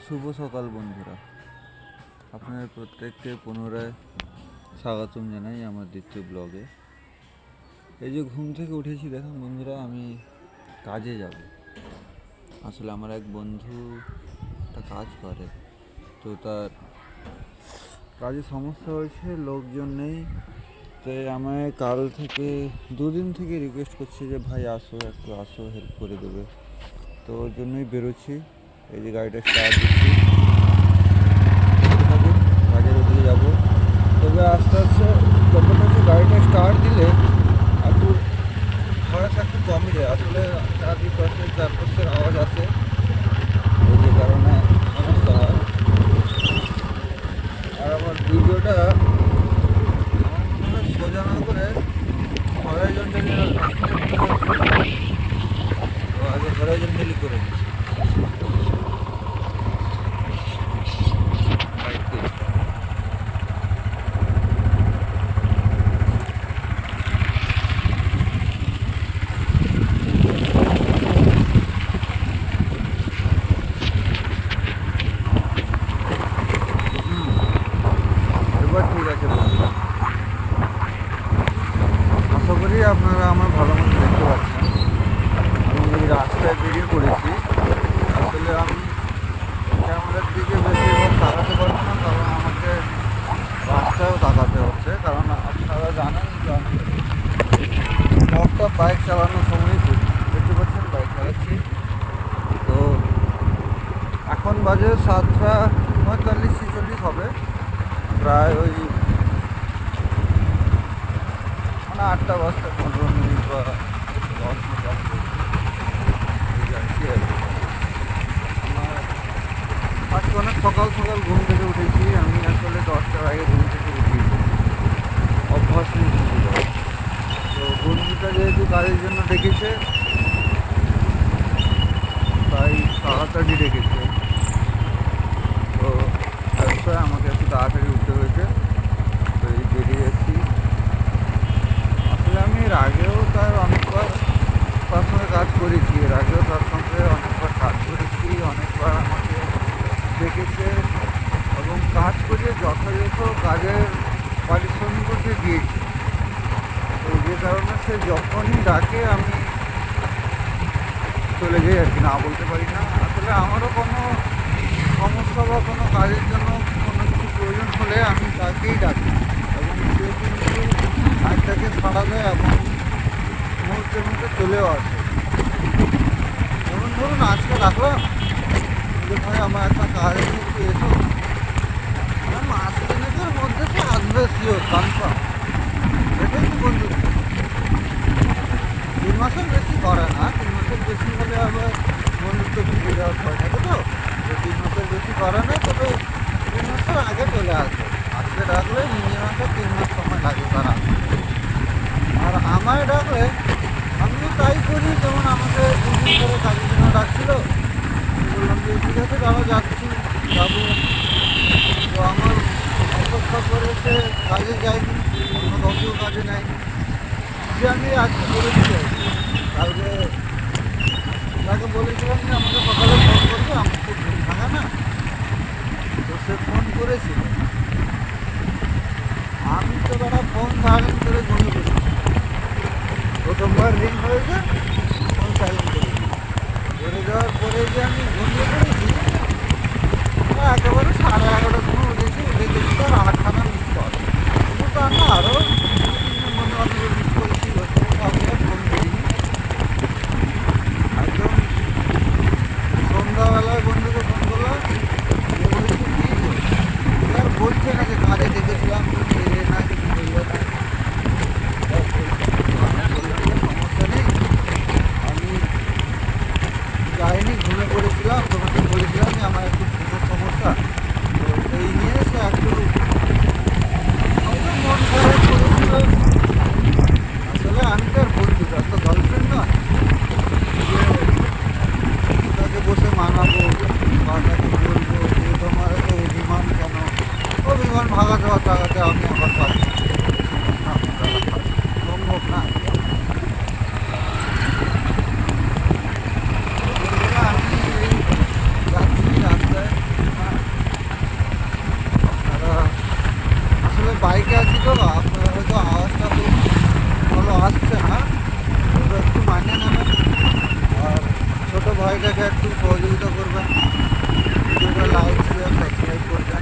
শুভ সকাল বন্ধুরা, আপনাদের প্রত্যেককে পুনরায় স্বাগতম জানাই আমার দ্বিতীয় ব্লগে। এই যে ঘুম থেকে উঠেছি, দেখুন বন্ধুরা, আমি কাজে যাব। আসলে আমার এক বন্ধু একটা কাজ করে, তো তার কাজে সমস্যা হয়েছে, লোকজন নেই। তাই আমায় কাল থেকে দুদিন থেকে রিকোয়েস্ট করছে যে ভাই আসো, একটু আসো, হেল্প করে দেবে। তো ওর জন্যই বেরোচ্ছি। এই যে গাড়িটা স্টার্ট দিচ্ছি, কাজের ওদিকে যাবো। তবে আস্তে আস্তে ব্যাপারটা হচ্ছে, গাড়িটা স্টার্ট দিলে একটু খরচ একটু কমই যায়। আসলে চারপাশের আওয়াজ আছে, ওই যে কারণে সমস্যা হয়। আর আমার ভিডিওটা সোজা না করে হরাইজন্টালি, তো আগে হরাইজন্টালি করে নিচ্ছি। এবার ঠিক আছে বন্ধুরা, আশা করি আপনারা আমার ভালো মতো দেখতে পাচ্ছেন। আমি এই রাস্তায় বেরিয়ে পড়েছি। আসলে আমি ক্যামেরার দিকে বেশিরভাগ তাকাতে পারছি না, কারণ আমাকে রাস্তায়ও তাকাতে হচ্ছে। কারণ আপনারা জানেন যে আমি বাইক চালানোর সময়ই করি। দেখতে পাচ্ছেন বাইক চালাচ্ছি। তো এখন বাজে 7:45-46 হবে, প্রায় ওই মানে 8টা বাজতে 15 মিনিট বা 10 মিনিট আসবে যাচ্ছি আর কি। আজকে অনেক সকাল সকাল ঘুম থেকে উঠেছি। আমি আসলে 10টার আগে ঘুম থেকে উঠি, অভ্যাস নেই ঘুম থেকে। তো বন্ধুটা যেহেতু কাজের জন্য ডেকেছে, তাই তাড়াতাড়ি ডেকেছে। তো ব্যবসায় আমাকে একটু তাড়াতাড়ি উঠতে হয়েছে। তো এই বেরিয়ে এসেছি। আসলে আমি এর আগেও তার অনেকবার তার সঙ্গে কাজ করেছি, অনেকবার কাজ করেছি, অনেকবার আমাকে ডেকেছে এবং কাজ করে যথাযথ কাজের পারিশ্রমিকও সে দিয়েছে। তো যে কারণে সে যখনই ডাকে আমি চলে যাই আর কি, না বলতে পারি না। আসলে আমারও কোনো সমস্যা বা কোনো কাজের জন্য কোনো কিছু প্রয়োজন হলে আমি তাকেই ডাকি, এবং সে কিন্তু কাজটাকে ছাড়া দেয় এবং মুহূর্তের মধ্যে চলেও আসে। যেমন ধরুন, আজকে ডাকলাম যে ভাই আমার একটা কাজ আছে, একটু এসো। মাস তিনেকের মধ্যে তো আসবে, শিওর, কনফার্ম। এটাই তো বন্ধুত্ব। 3 মাসের বেশি করে না, 3 মাসের বেশি হলে আবার বন্ধুত্ব ভুলে যাওয়ার ভয় থাকে। তো 3 মাসের বেশি করে না, তবে 3 মাসের আগে চলে আসবে। আজকে ডাকলে মিনিমাম 3 মাস সময় লাগে তারা। আর আমায় ডাকলে আমিও তাই করি। যেমন আমাকে 2 দিন ধরে কাজের জন্য ডাকছিল, বললাম যে ঠিক আছে দাদা, যাচ্ছি, যাবো। তো আমার অপেক্ষা করে সে কাজে যায়নি, অন্য কাউকেও কাজে নেয়নি, যে আমি আজকে করেছি আর কি। কালকে তাকে বলেছিলাম যে আমাকে সকালে ফোন করবে, আমার খুব ঘুম ভাঙা না। তো সে ফোন করেছিল, আমি তো তারা ফোন সাইলেন্ট করে ঘুমিয়ে পড়েছি। প্রথমবার রিং হয়েছে, ফোন সাইলেন্ট করেছি। করে যাওয়ার পরে যে আমি ঘুমিয়ে পড়েছি, একেবারে 11:30টার সময় উঠেছি। উঠে দেখি তার 8খানা মিস কল। কিন্তু তার না আরও 2-3জন বন্ধু বান্ধবের মিস কল ছিল, তো আমি আর ফোন করিনি। একদম সন্ধ্যাবেলায় বন্ধুকে ফোন করলাম, যে বলছি কী আর বলছে না যে কাজে ডেকেছিলাম, তুমি এলে না, কিছু বললে না। আমি বললাম যে সমস্যা নেই, আমি যাইনি, ঘুমিয়ে পড়েছিলাম। তোমাকে বলেছিলাম যে আমার একটু ঘুমের সমস্যা। তো এই নিয়ে সে একটু হয়তো মন খারাপ করেছিল। আসলে আমি তার বন্ধু, তার তো গার্লফ্রেন্ড নয় যে তাকে বসে মানাবো বা তাকে বলবো যে তোমার এত অভিমান কেন। অভিমান ভাগাতে আমি আবার পাচ্ছি সম্ভব না। আমি এই যাচ্ছি রাস্তায়, চ্যানেলটাকে একটু সহযোগিতা করবেন, ভিডিওটা লাইক শেয়ার সাবস্ক্রাইব করবেন।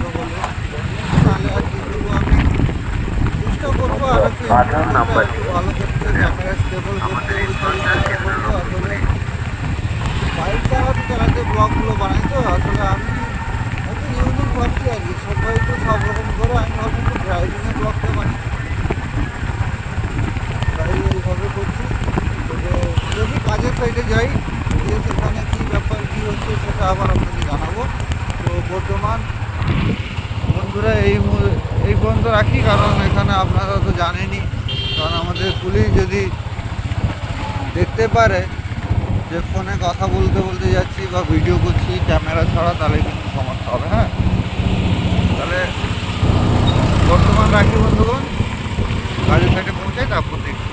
তো বলবো, তাহলে আর কি করবো, আমি চেষ্টা করবো আর একটু একটু ভালো করতে, ক্যামেরা স্টেবল করতে, ওইটাই চেষ্টা করবো। আসলে বাইক চালাতে চালাতে ব্লগগুলো বানাই তো, আসলে আমি একটু ইউনিক ভাবছি আর কি। সবাই তো সব রকম করে, আমি ভাবছি একটু ড্রাইভিংয়ের ব্লগটা বানাই, তাই এইভাবে করছি। তবে যদি কাজের সাইডে যাই, গিয়ে সেখানে কী ব্যাপার কী হচ্ছে সেটা আবার আপনাকে জানাবো। তো বর্তমান বন্ধুরা এই পর্যন্ত রাখি, কারণ এখানে আপনারা তো জানেনই, কারণ আমাদের পুলিশ যদি দেখতে পারে যে ফোনে কথা বলতে বলতে যাচ্ছি বা ভিডিও করছি ক্যামেরা ছাড়া, তাহলে কিন্তু সমস্যা হবে। হ্যাঁ, তাহলে বর্তমান রাখি বন্ধুগণ, কাজের সাইডে পৌঁছাই, তারপর দেখি।